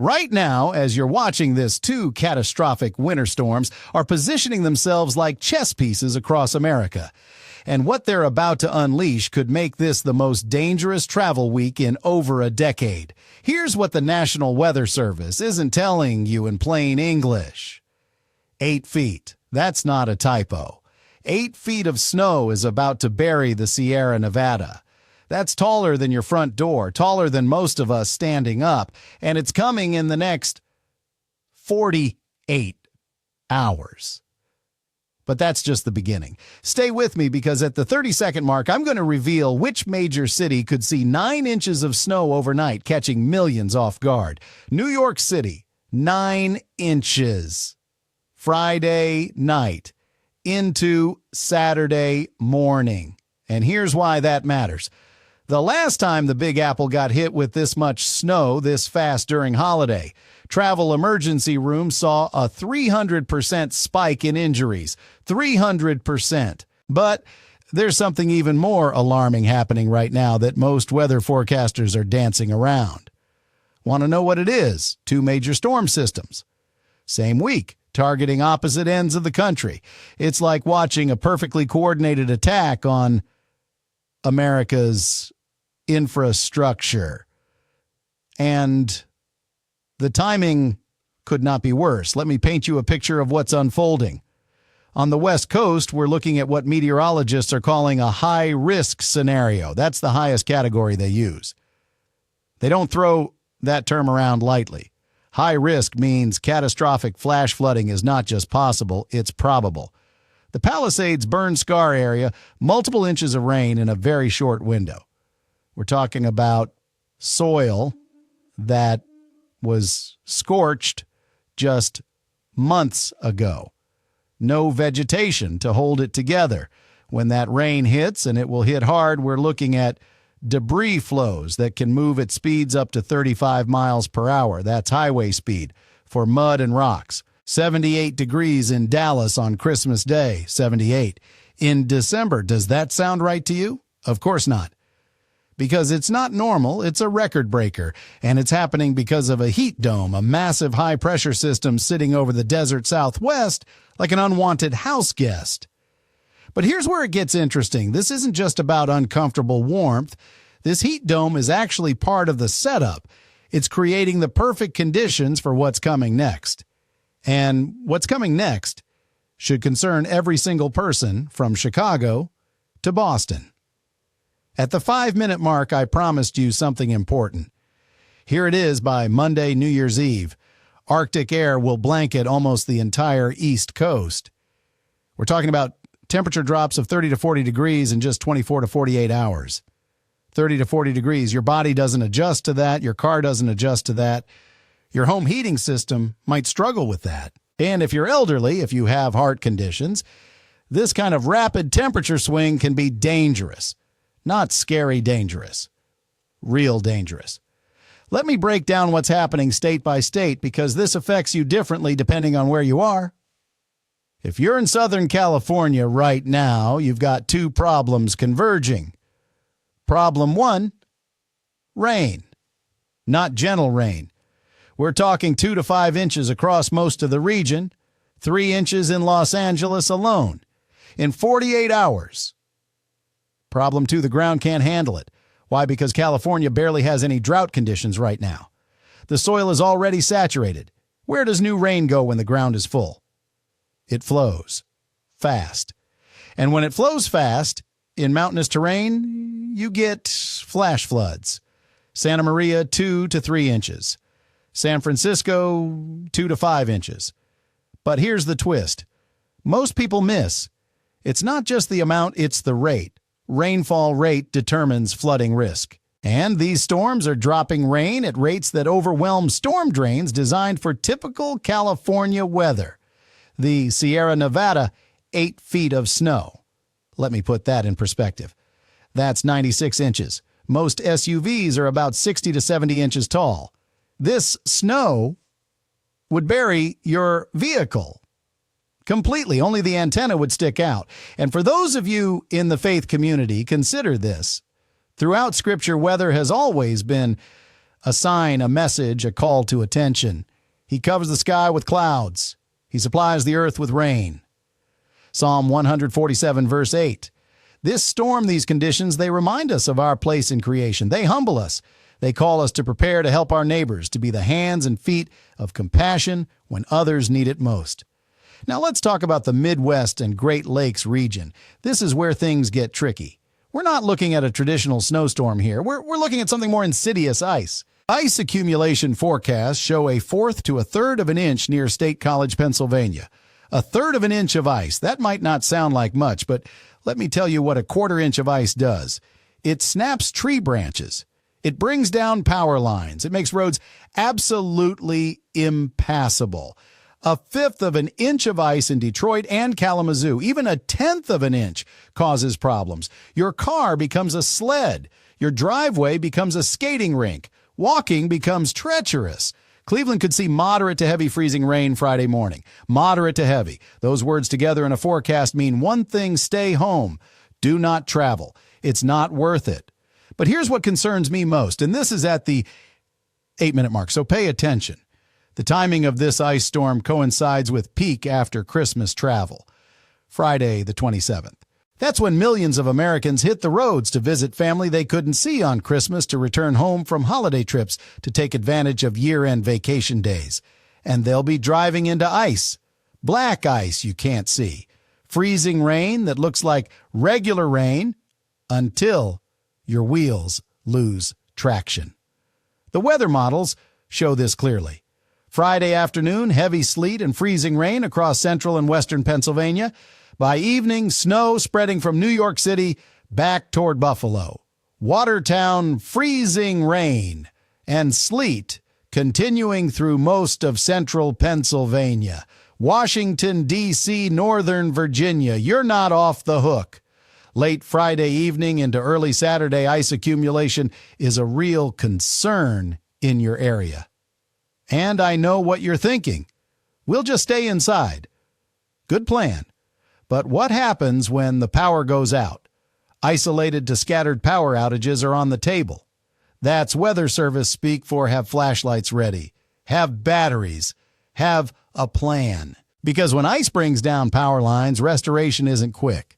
Right now, as you're watching this, two catastrophic winter storms are positioning themselves like chess pieces across America. And what they're about to unleash could make this the most dangerous travel week in over a decade. Here's what the National Weather Service isn't telling you in plain English. 8 feet. That's not a typo. 8 feet of snow is about to bury the Sierra Nevada. That's taller than your front door, taller than most of us standing up, and it's coming in the next 48 hours. But that's just the beginning. Stay with me because at the 30-second mark, I'm going to reveal which major city could see 9 inches of snow overnight, catching millions off guard. New York City, 9 inches. Friday night into Saturday morning. And here's why that matters. The last time the Big Apple got hit with this much snow this fast during holiday, travel emergency rooms saw a 300% spike in injuries. 300%. But there's something even more alarming happening right now that most weather forecasters are dancing around. Want to know what it is? 2 major storm systems. Same week, targeting opposite ends of the country. It's like watching a perfectly coordinated attack on America's infrastructure. And the timing could not be worse. Let me paint you a picture of what's unfolding. On the West Coast, we're looking at what meteorologists are calling a high-risk scenario. That's the highest category they use. They don't throw that term around lightly. High risk means catastrophic flash flooding is not just possible, it's probable. The Palisades burn scar area, multiple inches of rain in a very short window. We're talking about soil that was scorched just months ago. No vegetation to hold it together. When that rain hits, and it will hit hard, we're looking at debris flows that can move at speeds up to 35 miles per hour. That's highway speed for mud and rocks. 78 degrees in Dallas on Christmas Day, 78. In December, does that sound right to you? Of course not. Because it's not normal, it's a record breaker, and it's happening because of a heat dome, a massive high-pressure system sitting over the desert Southwest like an unwanted house guest. But here's where it gets interesting. This isn't just about uncomfortable warmth. This heat dome is actually part of the setup. It's creating the perfect conditions for what's coming next. And what's coming next should concern every single person from Chicago to Boston. At the 5-minute mark, I promised you something important. Here it is by Monday, New Year's Eve. Arctic air will blanket almost the entire East Coast. We're talking about temperature drops of 30 to 40 degrees in just 24 to 48 hours. 30 to 40 degrees. Your body doesn't adjust to that. Your car doesn't adjust to that. Your home heating system might struggle with that. And if you're elderly, if you have heart conditions, this kind of rapid temperature swing can be dangerous. Not scary dangerous. Real dangerous. Let me break down what's happening state by state because this affects you differently depending on where you are. If you're in Southern California right now, you've got 2 problems converging. Problem 1, rain. Not gentle rain. We're talking 2 to 5 inches across most of the region, 3 inches in Los Angeles alone, in 48 hours. Problem 2, the ground can't handle it. Why? Because California barely has any drought conditions right now. The soil is already saturated. Where does new rain go when the ground is full? It flows fast. And when it flows fast, in mountainous terrain, you get flash floods. Santa Maria, 2 to 3 inches. San Francisco, 2 to 5 inches. But here's the twist. Most people miss. It's not just the amount, it's the rate. Rainfall rate determines flooding risk. And these storms are dropping rain at rates that overwhelm storm drains designed for typical California weather. The Sierra Nevada, 8 feet of snow. Let me put that in perspective. That's 96 inches. Most SUVs are about 60 to 70 inches tall. This snow would bury your vehicle completely. Only the antenna would stick out. And for those of you in the faith community, consider this. Throughout Scripture, weather has always been A sign, a message, a call to attention. He covers the sky with clouds. He supplies the earth with rain. Psalm 147, verse 8. This storm, these conditions, they remind us of our place in creation. They humble us. They call us to prepare to help our neighbors, to be the hands and feet of compassion when others need it most. Now let's talk about the Midwest and Great Lakes region. This is where things get tricky. We're not looking at a traditional snowstorm here. We're looking at something more insidious, ice. Ice accumulation forecasts show a fourth to a third of an inch near State College, Pennsylvania. A third of an inch of ice. That might not sound like much, but let me tell you what a quarter inch of ice does. It snaps tree branches. It brings down power lines. It makes roads absolutely impassable. A fifth of an inch of ice in Detroit and Kalamazoo, even a tenth of an inch, causes problems. Your car becomes a sled. Your driveway becomes a skating rink. Walking becomes treacherous. Cleveland could see moderate to heavy freezing rain Friday morning. Moderate to heavy. Those words together in a forecast mean one thing: stay home. Do not travel. It's not worth it. But here's what concerns me most, and this is at the 8-minute mark, so pay attention. The timing of this ice storm coincides with peak after Christmas travel, Friday the 27th. That's when millions of Americans hit the roads to visit family they couldn't see on Christmas, to return home from holiday trips, to take advantage of year-end vacation days. And they'll be driving into ice. Black ice you can't see. Freezing rain that looks like regular rain until your wheels lose traction. The weather models show this clearly. Friday afternoon, heavy sleet and freezing rain across central and western Pennsylvania. By evening, snow spreading from New York City back toward Buffalo. Watertown, freezing rain and sleet continuing through most of central Pennsylvania. Washington, D.C., northern Virginia, you're not off the hook. Late Friday evening into early Saturday, ice accumulation is a real concern in your area. And I know what you're thinking. We'll just stay inside. Good plan. But what happens when the power goes out? Isolated to scattered power outages are on the table. That's weather service speak for have flashlights ready, have batteries, have a plan. Because when ice brings down power lines, restoration isn't quick.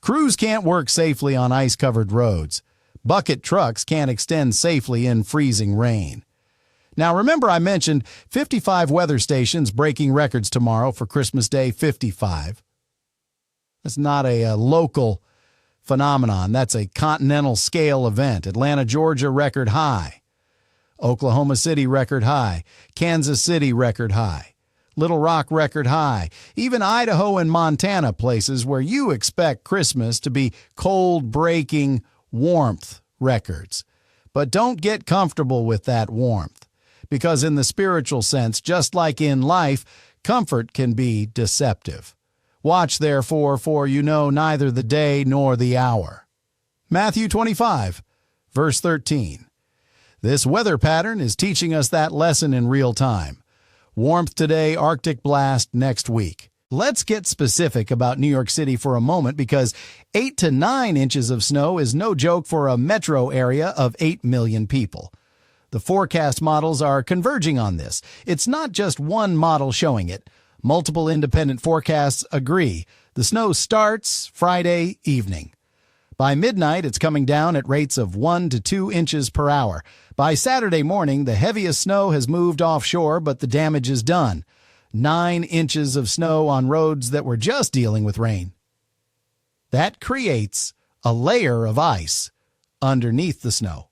Crews can't work safely on ice-covered roads. Bucket trucks can't extend safely in freezing rain. Now, remember I mentioned 55 weather stations breaking records tomorrow for Christmas Day, 55. That's not a local phenomenon. That's a continental scale event. Atlanta, Georgia, record high. Oklahoma City, record high. Kansas City, record high. Little Rock, record high. Even Idaho and Montana, places where you expect Christmas to be cold-breaking warmth records. But don't get comfortable with that warmth, because in the spiritual sense, just like in life, comfort can be deceptive. Watch therefore, for you know neither the day nor the hour. Matthew 25, verse 13. This weather pattern is teaching us that lesson in real time. Warmth today, Arctic blast next week. Let's get specific about New York City for a moment, because 8 to 9 inches of snow is no joke for a metro area of 8 million people. The forecast models are converging on this. It's not just one model showing it. Multiple independent forecasts agree. The snow starts Friday evening. By midnight, it's coming down at rates of 1 to 2 inches per hour. By Saturday morning, the heaviest snow has moved offshore, but the damage is done. 9 inches of snow on roads that were just dealing with rain. That creates a layer of ice underneath the snow.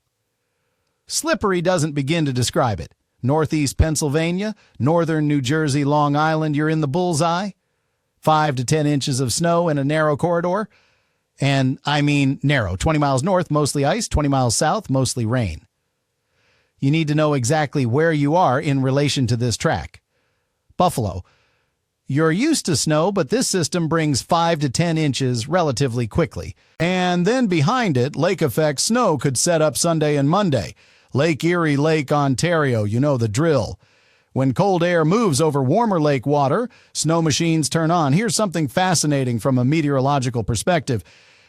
Slippery doesn't begin to describe it. Northeast Pennsylvania, northern New Jersey, Long Island, you're in the bullseye. 5 to 10 inches of snow in a narrow corridor. And I mean narrow. 20 miles north, mostly ice. 20 miles south, mostly rain. You need to know exactly where you are in relation to this track. Buffalo. You're used to snow, but this system brings 5 to 10 inches relatively quickly. And then behind it, lake effect snow could set up Sunday and Monday. Lake Erie, Lake Ontario, you know the drill. When cold air moves over warmer lake water, snow machines turn on. Here's something fascinating from a meteorological perspective,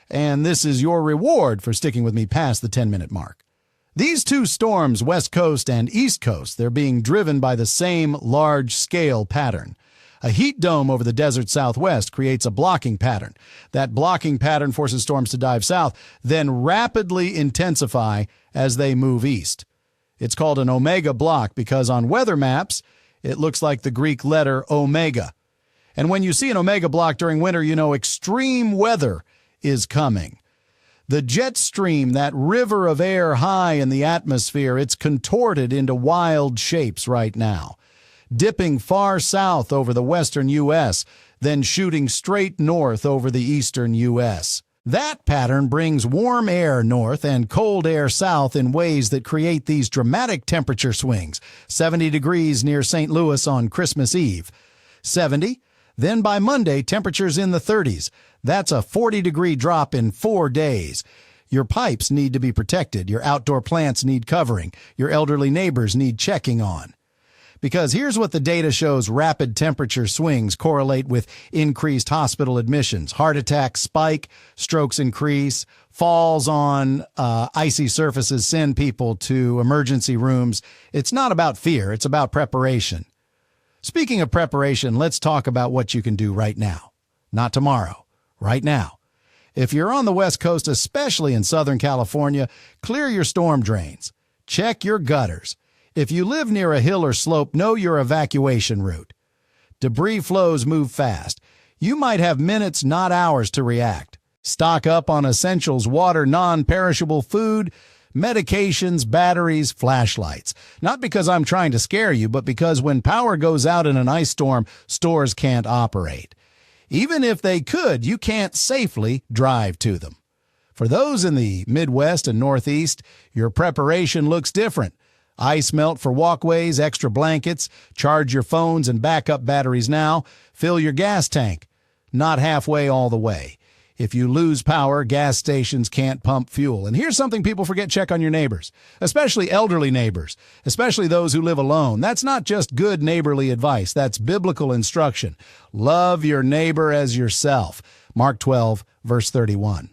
and this is your reward for sticking with me past the 10-minute mark. These two storms, West Coast and East Coast, they're being driven by the same large-scale pattern. A heat dome over the desert Southwest creates a blocking pattern. That blocking pattern forces storms to dive south, then rapidly intensify as they move east. It's called an omega block because on weather maps, it looks like the Greek letter omega. And when you see an omega block during winter, you know extreme weather is coming. The jet stream, that river of air high in the atmosphere, it's contorted into wild shapes right now, dipping far south over the western U.S., then shooting straight north over the eastern U.S. That pattern brings warm air north and cold air south in ways that create these dramatic temperature swings. 70 degrees near St. Louis on Christmas Eve. 70. Then by Monday, temperatures in the 30s. That's a 40-degree drop in 4 days. Your pipes need to be protected. Your outdoor plants need covering. Your elderly neighbors need checking on. Because here's what the data shows: rapid temperature swings correlate with increased hospital admissions. Heart attacks spike, strokes increase, falls on icy surfaces send people to emergency rooms. It's not about fear, it's about preparation. Speaking of preparation, let's talk about what you can do right now. Not tomorrow, right now. If you're on the West Coast, especially in Southern California, clear your storm drains. Check your gutters. If you live near a hill or slope, know your evacuation route. Debris flows move fast. You might have minutes, not hours, to react. Stock up on essentials: water, non-perishable food, medications, batteries, flashlights. Not because I'm trying to scare you, but because when power goes out in an ice storm, stores can't operate. Even if they could, you can't safely drive to them. For those in the Midwest and Northeast, your preparation looks different. Ice melt for walkways, extra blankets, charge your phones and backup batteries now, fill your gas tank. Not halfway all the way. If you lose power, gas stations can't pump fuel. And here's something people forget: check on your neighbors, especially elderly neighbors, especially those who live alone. That's not just good neighborly advice. That's biblical instruction. Love your neighbor as yourself. Mark 12, verse 31.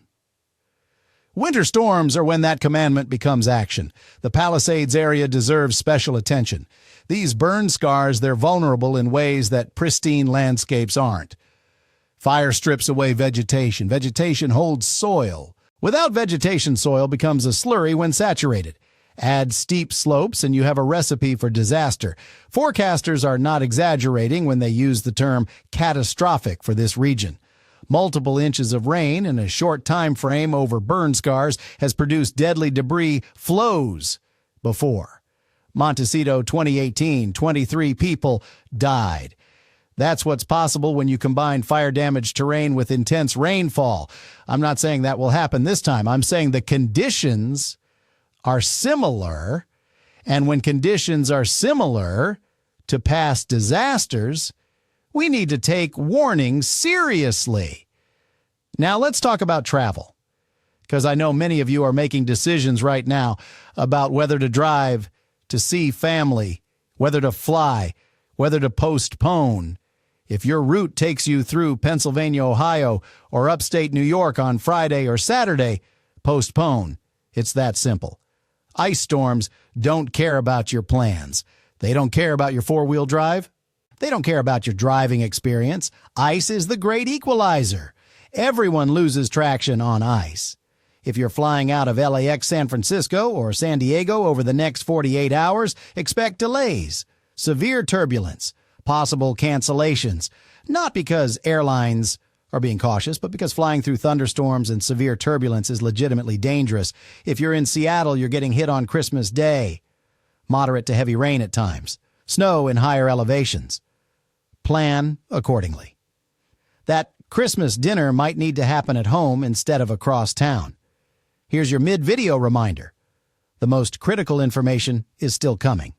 Winter storms are when that commandment becomes action. The Palisades area deserves special attention. These burn scars, they're vulnerable in ways that pristine landscapes aren't. Fire strips away vegetation. Vegetation holds soil. Without vegetation, soil becomes a slurry when saturated. Add steep slopes and you have a recipe for disaster. Forecasters are not exaggerating when they use the term catastrophic for this region. Multiple inches of rain in a short time frame over burn scars has produced deadly debris flows before. Montecito 2018, 23 people died. That's what's possible when you combine fire-damaged terrain with intense rainfall. I'm not saying that will happen this time. I'm saying the conditions are similar, and when conditions are similar to past disasters, we need to take warning seriously. Now let's talk about travel, because I know many of you are making decisions right now about whether to drive, to see family, whether to fly, whether to postpone. If your route takes you through Pennsylvania, Ohio, or upstate New York on Friday or Saturday, postpone. It's that simple. Ice storms don't care about your plans. They don't care about your four-wheel drive. They don't care about your driving experience. Ice is the great equalizer. Everyone loses traction on ice. If you're flying out of LAX, San Francisco, or San Diego over the next 48 hours, expect delays, severe turbulence, possible cancellations. Not because airlines are being cautious, but because flying through thunderstorms and severe turbulence is legitimately dangerous. If you're in Seattle, you're getting hit on Christmas Day. Moderate to heavy rain at times. Snow in higher elevations. Plan accordingly. That Christmas dinner might need to happen at home instead of across town. Here's your mid-video reminder. The most critical information is still coming.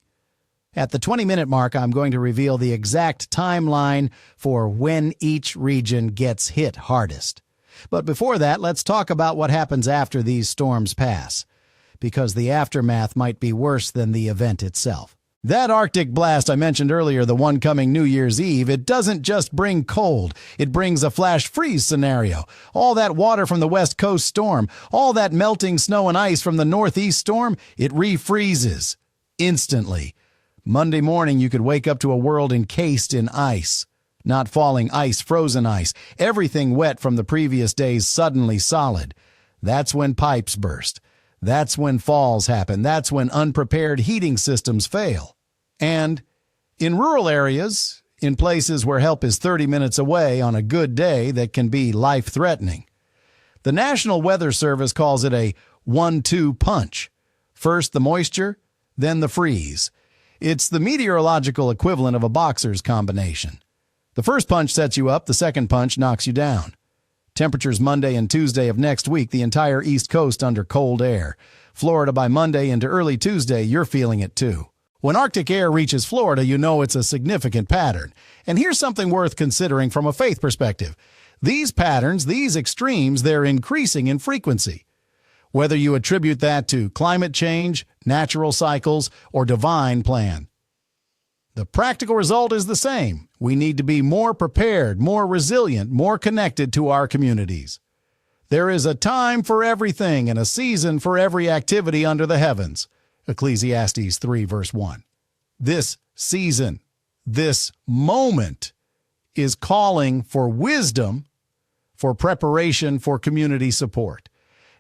At the 20-minute mark, I'm going to reveal the exact timeline for when each region gets hit hardest. But before that, let's talk about what happens after these storms pass, because the aftermath might be worse than the event itself. That Arctic blast I mentioned earlier, the one coming New Year's Eve, it doesn't just bring cold. It brings a flash freeze scenario. All that water from the West Coast storm, all that melting snow and ice from the Northeast storm, it refreezes instantly. Monday morning, you could wake up to a world encased in ice. Not falling ice, frozen ice. Everything wet from the previous days suddenly solid. That's when pipes burst. That's when falls happen. That's when unprepared heating systems fail. And in rural areas, in places where help is 30 minutes away on a good day that can be life-threatening. The National Weather Service calls it a 1-2 punch. First the moisture, then the freeze. It's the meteorological equivalent of a boxer's combination. The first punch sets you up, the second punch knocks you down. Temperatures Monday and Tuesday of next week, the entire East Coast under cold air. Florida by Monday into early Tuesday, you're feeling it too. When Arctic air reaches Florida, you know it's a significant pattern. And here's something worth considering from a faith perspective. These patterns, these extremes, they're increasing in frequency. Whether you attribute that to climate change, natural cycles, or divine plan. The practical result is the same. We need to be more prepared, more resilient, more connected to our communities. There is a time for everything and a season for every activity under the heavens. Ecclesiastes 3 verse 1. This season, this moment is calling for wisdom, for preparation, for community support.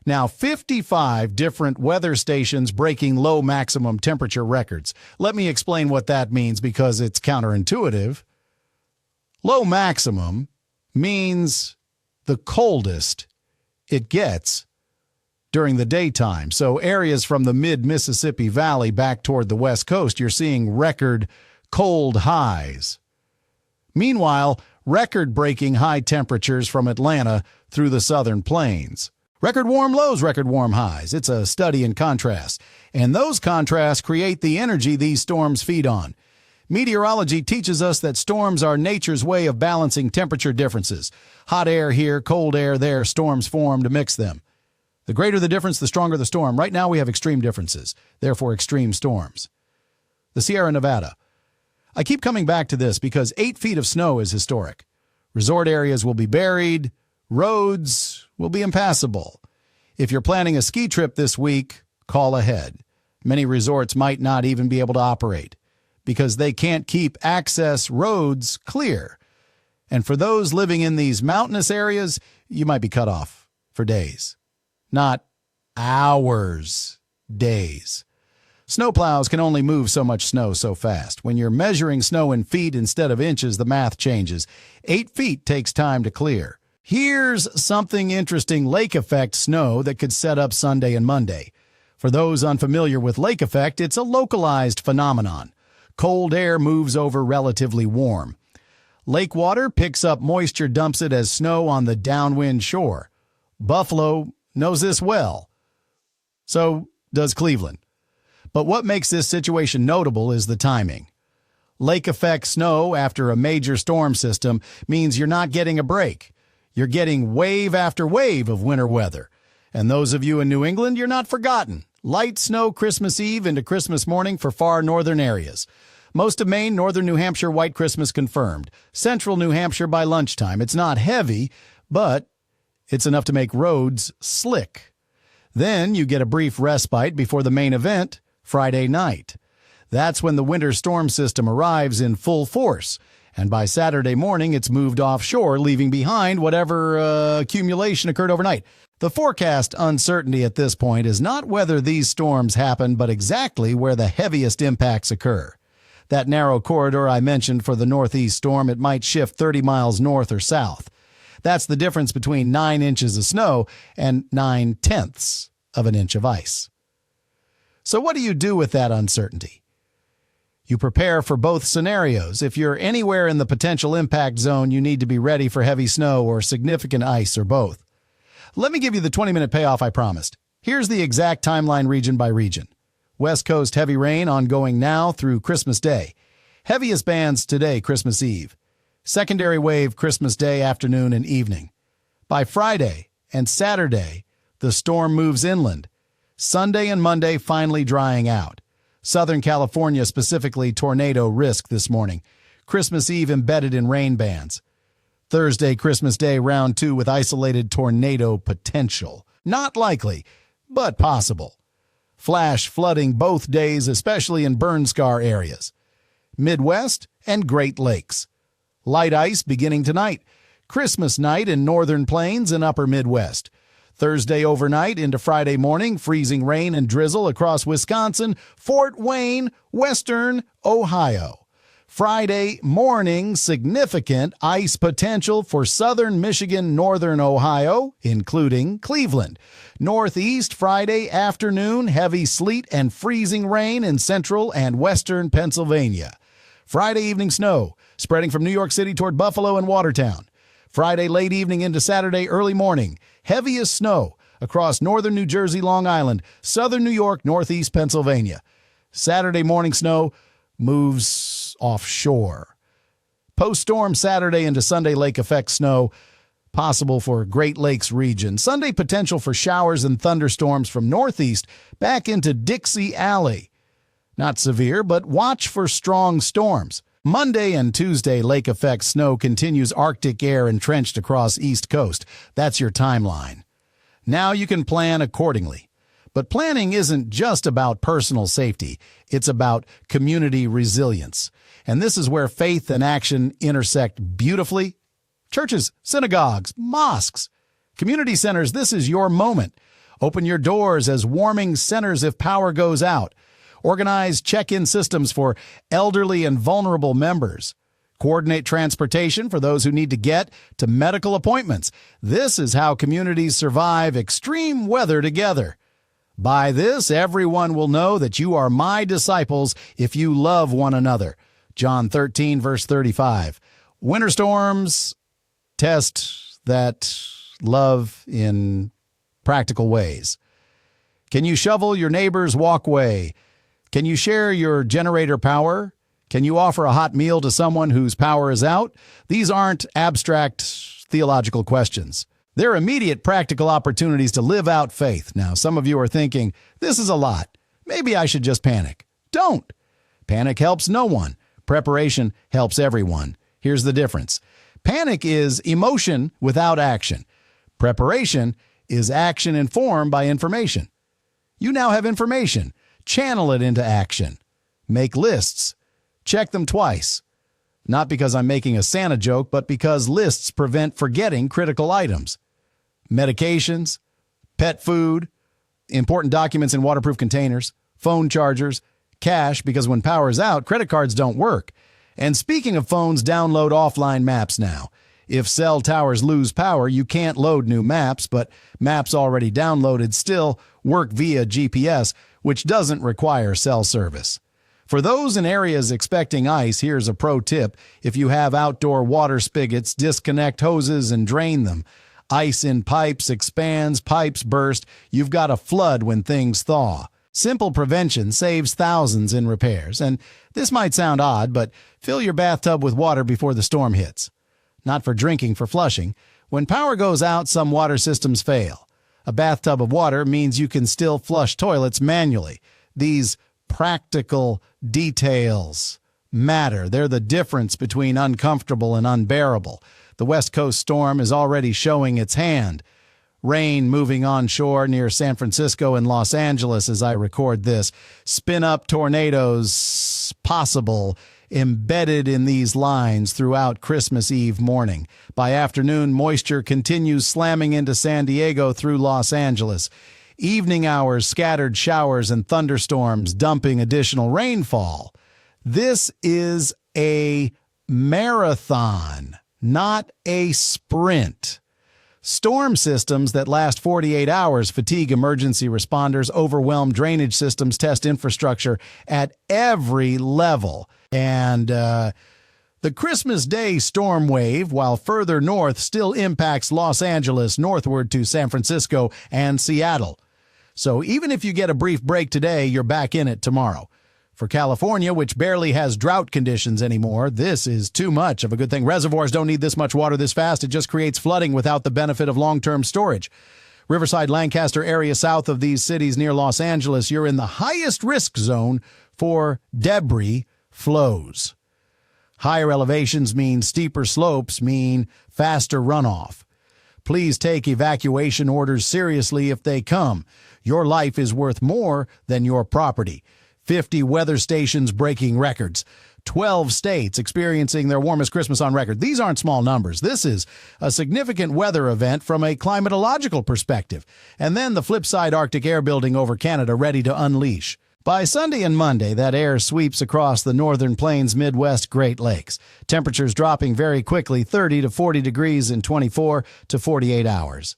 Now, 55 different weather stations breaking low maximum temperature records. Let me explain what that means because it's counterintuitive. Low maximum means the coldest it gets during the daytime. So areas from the mid-Mississippi Valley back toward the West Coast, you're seeing record cold highs. Meanwhile, record-breaking high temperatures from Atlanta through the southern plains. Record warm lows, record warm highs. It's a study in contrast. And those contrasts create the energy these storms feed on. Meteorology teaches us that storms are nature's way of balancing temperature differences. Hot air here, cold air there, storms form to mix them. The greater the difference, the stronger the storm. Right now we have extreme differences, therefore extreme storms. The Sierra Nevada. I keep coming back to this because 8 feet of snow is historic. Resort areas will be buried. Roads will be impassable. If you're planning a ski trip this week, call ahead. Many resorts might not even be able to operate because they can't keep access roads clear. And for those living in these mountainous areas, you might be cut off for days. Not hours, days. Snowplows can only move so much snow so fast. When you're measuring snow in feet instead of inches, the math changes. 8 feet takes time to clear. Here's something interesting lake effect snow that could set up Sunday and Monday. For those unfamiliar with lake effect, it's a localized phenomenon. Cold air moves over relatively warm. Lake water picks up moisture, dumps it as snow on the downwind shore. Buffalo knows this well. So does Cleveland. But what makes this situation notable is the timing. Lake effect snow after a major storm system means you're not getting a break. You're getting wave after wave of winter weather. And those of you in New England, you're not forgotten. Light snow Christmas Eve into Christmas morning for far northern areas. Most of Maine, northern New Hampshire, white Christmas confirmed. Central New Hampshire by lunchtime. It's not heavy, but it's enough to make roads slick. Then you get a brief respite before the main event, Friday night. That's when the winter storm system arrives in full force. And by Saturday morning, it's moved offshore, leaving behind whatever accumulation occurred overnight. The forecast uncertainty at this point is not whether these storms happen, but exactly where the heaviest impacts occur. That narrow corridor I mentioned for the northeast storm, it might shift 30 miles north or south. That's the difference between 9 inches of snow and 9/10 of an inch of ice. So what do you do with that uncertainty? You prepare for both scenarios. If you're anywhere in the potential impact zone, you need to be ready for heavy snow or significant ice or both. Let me give you the 20-minute payoff I promised. Here's the exact timeline region by region. West Coast heavy rain ongoing now through Christmas Day. Heaviest bands today, Christmas Eve. Secondary wave Christmas Day afternoon and evening. By Friday and Saturday, the storm moves inland. Sunday and Monday finally drying out. Southern California, specifically tornado risk this morning. Christmas Eve embedded in rain bands. Thursday, Christmas Day, round 2 with isolated tornado potential. Not likely, but possible. Flash flooding both days, especially in burn scar areas. Midwest and Great Lakes. Light ice beginning tonight. Christmas night in northern plains and upper Midwest. Thursday overnight into Friday morning, freezing rain and drizzle across Wisconsin, Fort Wayne, western Ohio. Friday morning, significant ice potential for southern Michigan, northern Ohio, including Cleveland. Northeast Friday afternoon, heavy sleet and freezing rain in central and western Pennsylvania. Friday evening snow, spreading from New York City toward Buffalo and Watertown. Friday late evening into Saturday early morning, heaviest snow across northern New Jersey, Long Island, southern New York, northeast Pennsylvania. Saturday morning snow moves offshore. Post-storm Saturday into Sunday lake effect snow, possible for Great Lakes region. Sunday potential for showers and thunderstorms from northeast back into Dixie Alley. Not severe, but watch for strong storms. Monday and Tuesday lake effect snow continues Arctic air entrenched across East Coast. That's your timeline. Now you can plan accordingly. But planning isn't just about personal safety. It's about community resilience. And this is where faith and action intersect beautifully. Churches, synagogues, mosques, community centers, this is your moment. Open your doors as warming centers if power goes out. Organize check-in systems for elderly and vulnerable members. Coordinate transportation for those who need to get to medical appointments. This is how communities survive extreme weather together. By this, everyone will know that you are my disciples if you love one another. John 13, verse 35. Winter storms test that love in practical ways. Can you shovel your neighbor's walkway? Can you share your generator power? Can you offer a hot meal to someone whose power is out? These aren't abstract theological questions. They're immediate practical opportunities to live out faith. Now, some of you are thinking, this is a lot. Maybe I should just panic. Don't. Panic helps no one. Preparation helps everyone. Here's the difference. Panic is emotion without action. Preparation is action informed by information. You now have information. Channel it into action. Make lists. Check them twice. Not because I'm making a Santa joke, but because lists prevent forgetting critical items. Medications, pet food, important documents in waterproof containers, phone chargers, cash, because when power's out, credit cards don't work. And speaking of phones, download offline maps now. If cell towers lose power, you can't load new maps, but maps already downloaded still work via GPS, which doesn't require cell service. For those in areas expecting ice, here's a pro tip. If you have outdoor water spigots, disconnect hoses and drain them. Ice in pipes expands, pipes burst. You've got a flood when things thaw. Simple prevention saves thousands in repairs. And this might sound odd, but fill your bathtub with water before the storm hits. Not for drinking, for flushing. When power goes out, some water systems fail. A bathtub of water means you can still flush toilets manually. These practical details matter. They're the difference between uncomfortable and unbearable. The West Coast storm is already showing its hand. Rain moving onshore near San Francisco and Los Angeles as I record this. Spin-up tornadoes possible, embedded in these lines throughout Christmas Eve morning. By afternoon, moisture continues slamming into San Diego through Los Angeles. Evening hours, scattered showers and thunderstorms dumping additional rainfall. This is a marathon, not a sprint. Storm systems that last 48 hours fatigue emergency responders, overwhelm drainage systems, test infrastructure at every level. And the Christmas Day storm wave, while further north, still impacts Los Angeles northward to San Francisco and Seattle. So even if you get a brief break today, you're back in it tomorrow. For California, which barely has drought conditions anymore, this is too much of a good thing. Reservoirs don't need this much water this fast. It just creates flooding without the benefit of long-term storage. Riverside, Lancaster area south of these cities near Los Angeles, you're in the highest risk zone for debris flows. Higher elevations mean steeper slopes, mean faster runoff. Please take evacuation orders seriously if they come. Your life is worth more than your property. 50 weather stations breaking records. 12 states experiencing their warmest Christmas on record. These aren't small numbers. This is a significant weather event from a climatological perspective. And then the flip side, Arctic air building over Canada ready to unleash. By Sunday and Monday, that air sweeps across the northern plains, Midwest, Great Lakes. Temperatures dropping very quickly, 30 to 40 degrees in 24 to 48 hours.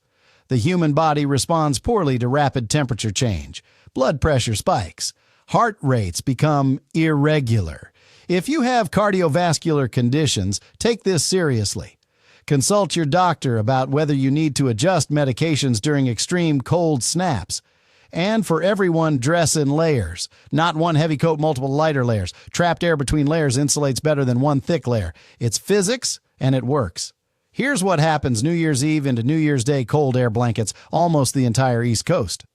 The human body responds poorly to rapid temperature change. Blood pressure spikes. Heart rates become irregular. If you have cardiovascular conditions, take this seriously. Consult your doctor about whether you need to adjust medications during extreme cold snaps. And for everyone, dress in layers. Not one heavy coat, multiple lighter layers. Trapped air between layers insulates better than one thick layer. It's physics, and it works. Here's what happens New Year's Eve into New Year's Day cold air blankets almost the entire East Coast.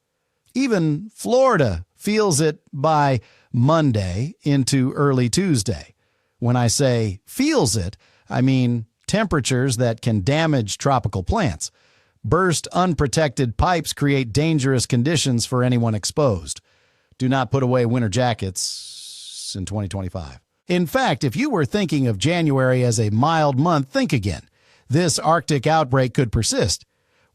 Even Florida feels it by Monday into early Tuesday. When I say feels it, I mean temperatures that can damage tropical plants. Burst unprotected pipes create dangerous conditions for anyone exposed. Do not put away winter jackets in 2025. In fact, if you were thinking of January as a mild month, think again. This Arctic outbreak could persist.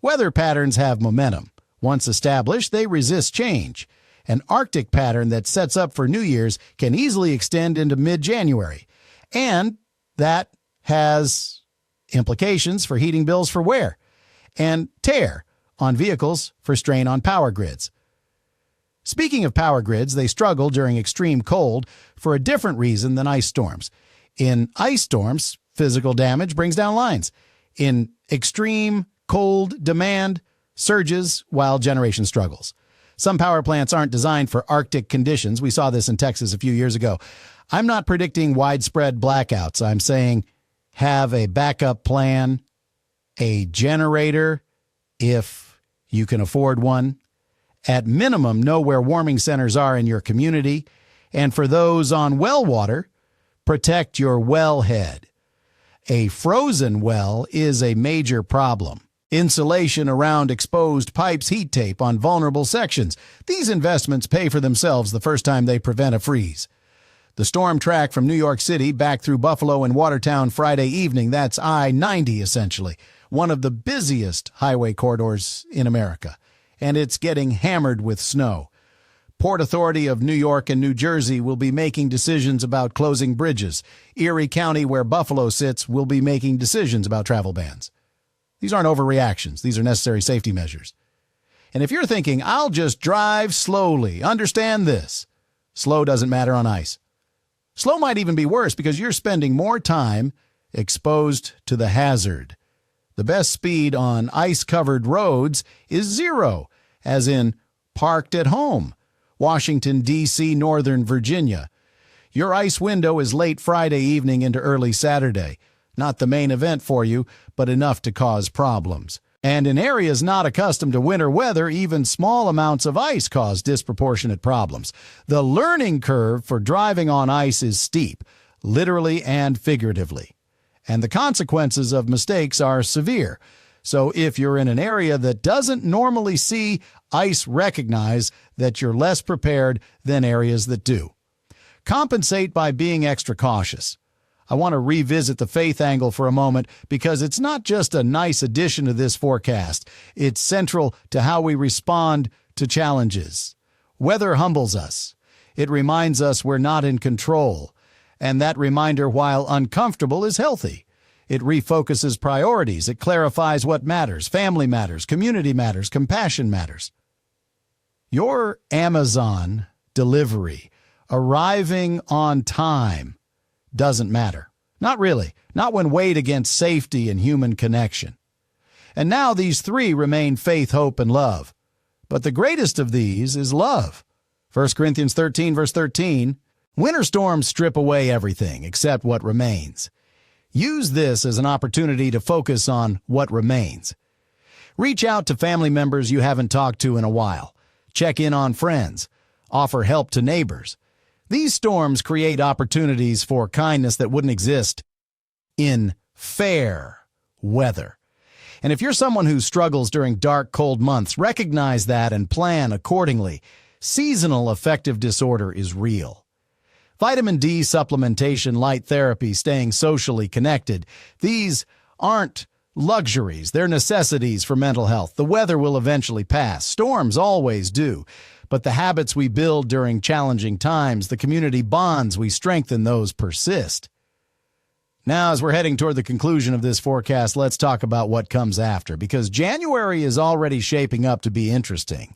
Weather patterns have momentum. Once established, they resist change. An Arctic pattern that sets up for New Year's can easily extend into mid-January. And that has implications for heating bills for wear and tear on vehicles for strain on power grids. Speaking of power grids, they struggle during extreme cold for a different reason than ice storms. In ice storms, physical damage brings down lines. In extreme cold demand surges while generation struggles. Some power plants aren't designed for Arctic conditions. We saw this in Texas a few years ago. I'm not predicting widespread blackouts. I'm saying have a backup plan, a generator if you can afford one. At minimum, know where warming centers are in your community. And for those on well water, protect your wellhead. A frozen well is a major problem. Insulation around exposed pipes, heat tape on vulnerable sections. These investments pay for themselves the first time they prevent a freeze. The storm track from New York City back through Buffalo and Watertown Friday evening, that's I-90 essentially, one of the busiest highway corridors in America. And it's getting hammered with snow. Port Authority of New York and New Jersey will be making decisions about closing bridges. Erie County, where Buffalo sits, will be making decisions about travel bans. These aren't overreactions. These are necessary safety measures. And if you're thinking, I'll just drive slowly, understand this. Slow doesn't matter on ice. Slow might even be worse because you're spending more time exposed to the hazard. The best speed on ice-covered roads is 0, as in parked at home. Washington, D.C., Northern Virginia. Your ice window is late Friday evening into early Saturday. Not the main event for you, but enough to cause problems. And in areas not accustomed to winter weather, even small amounts of ice cause disproportionate problems. The learning curve for driving on ice is steep, literally and figuratively. And the consequences of mistakes are severe. So if you're in an area that doesn't normally see ice, recognize that you're less prepared than areas that do. Compensate by being extra cautious. I want to revisit the faith angle for a moment because it's not just a nice addition to this forecast. It's central to how we respond to challenges. Weather humbles us. It reminds us we're not in control. And that reminder, while uncomfortable, is healthy. It refocuses priorities. It clarifies what matters. Family matters. Community matters. Compassion matters. Your Amazon delivery arriving on time doesn't matter. Not really. Not when weighed against safety and human connection. And now these three remain faith, hope, and love. But the greatest of these is love. 1 Corinthians 13, verse 13, winter storms strip away everything except what remains. Use this as an opportunity to focus on what remains. Reach out to family members you haven't talked to in a while. Check in on friends. Offer help to neighbors. These storms create opportunities for kindness that wouldn't exist in fair weather. And if you're someone who struggles during dark, cold months, recognize that and plan accordingly. Seasonal affective disorder is real. Vitamin D supplementation, light therapy, staying socially connected. These aren't luxuries. They're necessities for mental health. The weather will eventually pass. Storms always do. But the habits we build during challenging times, the community bonds we strengthen, those persist. Now, as we're heading toward the conclusion of this forecast, let's talk about what comes after, because January is already shaping up to be interesting.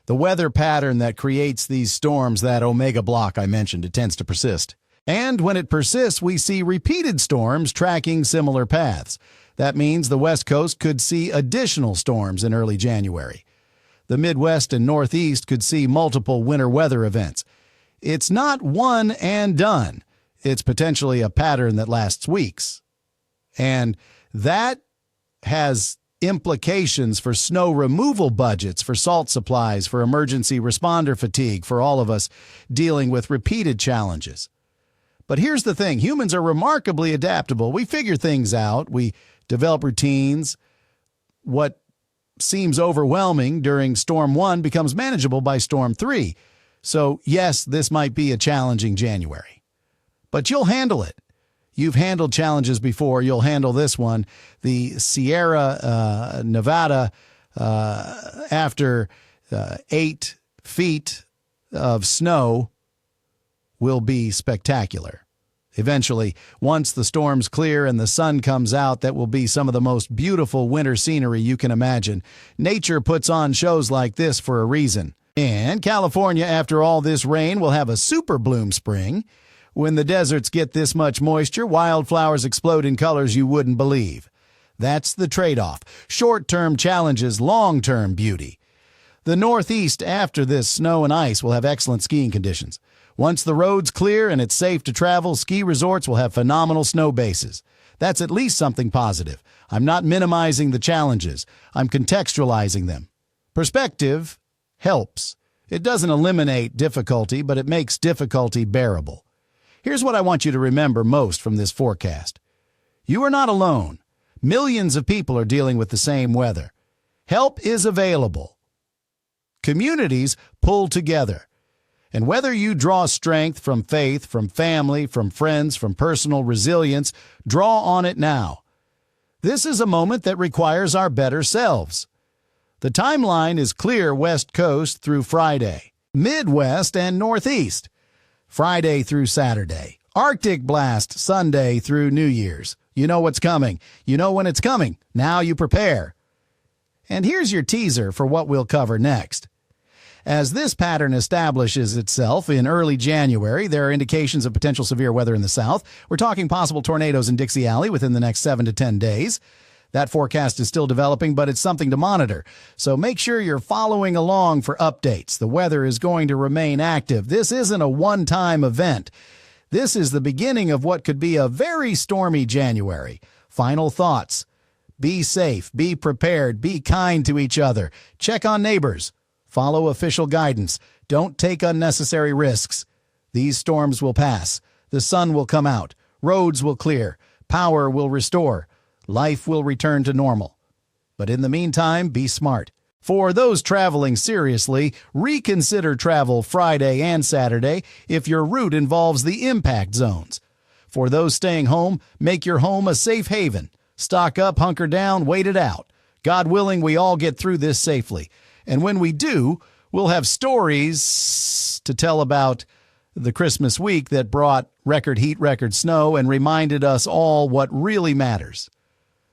The weather pattern that creates these storms, that omega block I mentioned, it tends to persist. And when it persists, we see repeated storms tracking similar paths. That means the West Coast could see additional storms in early January. The Midwest and Northeast could see multiple winter weather events. It's not one and done. It's potentially a pattern that lasts weeks. And that has implications for snow removal budgets, for salt supplies, for emergency responder fatigue, for all of us dealing with repeated challenges. But here's the thing. Humans are remarkably adaptable. We figure things out. We develop routines. What seems overwhelming during Storm 1 becomes manageable by Storm 3. So, yes, this might be a challenging January. But you'll handle it. You've handled challenges before. You'll handle this one. The Sierra Nevada, after 8 feet of snow, will be spectacular. Eventually, once the storms clear and the sun comes out, that will be some of the most beautiful winter scenery you can imagine. Nature puts on shows like this for a reason. And California, after all this rain, will have a super bloom spring. When the deserts get this much moisture, wildflowers explode in colors you wouldn't believe. That's the trade-off. Short-term challenges, long-term beauty. The Northeast, after this snow and ice, will have excellent skiing conditions. Once the roads clear and it's safe to travel, ski resorts will have phenomenal snow bases. That's at least something positive. I'm not minimizing the challenges. I'm contextualizing them. Perspective helps. It doesn't eliminate difficulty, but it makes difficulty bearable. Here's what I want you to remember most from this forecast. You are not alone. Millions of people are dealing with the same weather. Help is available. Communities pull together. And whether you draw strength from faith, from family, from friends, from personal resilience, draw on it now. This is a moment that requires our better selves. The timeline is clear West Coast through Friday, Midwest and Northeast, Friday through Saturday, Arctic blast Sunday through New Year's. You know what's coming. You know when it's coming. Now you prepare. And here's your teaser for what we'll cover next. As this pattern establishes itself in early January, there are indications of potential severe weather in the south. We're talking possible tornadoes in Dixie Alley within the next 7 to 10 days. That forecast is still developing, but it's something to monitor. So make sure you're following along for updates. The weather is going to remain active. This isn't a one-time event. This is the beginning of what could be a very stormy January. Final thoughts. Be safe, be prepared, be kind to each other. Check on neighbors. Follow official guidance. Don't take unnecessary risks. These storms will pass. The sun will come out. Roads will clear. Power will restore. Life will return to normal. But in the meantime, be smart. For those traveling seriously, reconsider travel Friday and Saturday if your route involves the impact zones. For those staying home, make your home a safe haven. Stock up, hunker down, wait it out. God willing, we all get through this safely. And when we do, we'll have stories to tell about the Christmas week that brought record heat, record snow, and reminded us all what really matters.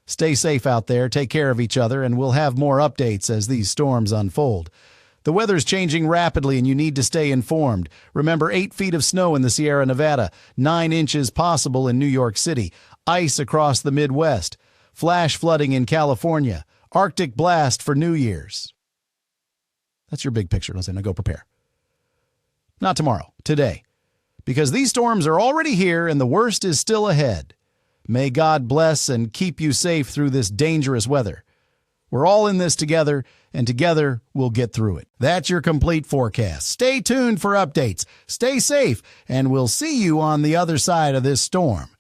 Stay safe out there, take care of each other, and we'll have more updates as these storms unfold. The weather's changing rapidly, and you need to stay informed. Remember, 8 feet of snow in the Sierra Nevada, 9 inches possible in New York City, ice across the Midwest, flash flooding in California, Arctic blast for New Year's. That's your big picture. Now go prepare. Not tomorrow, today. Because these storms are already here and the worst is still ahead. May God bless and keep you safe through this dangerous weather. We're all in this together, and together we'll get through it. That's your complete forecast. Stay tuned for updates. Stay safe, and we'll see you on the other side of this storm.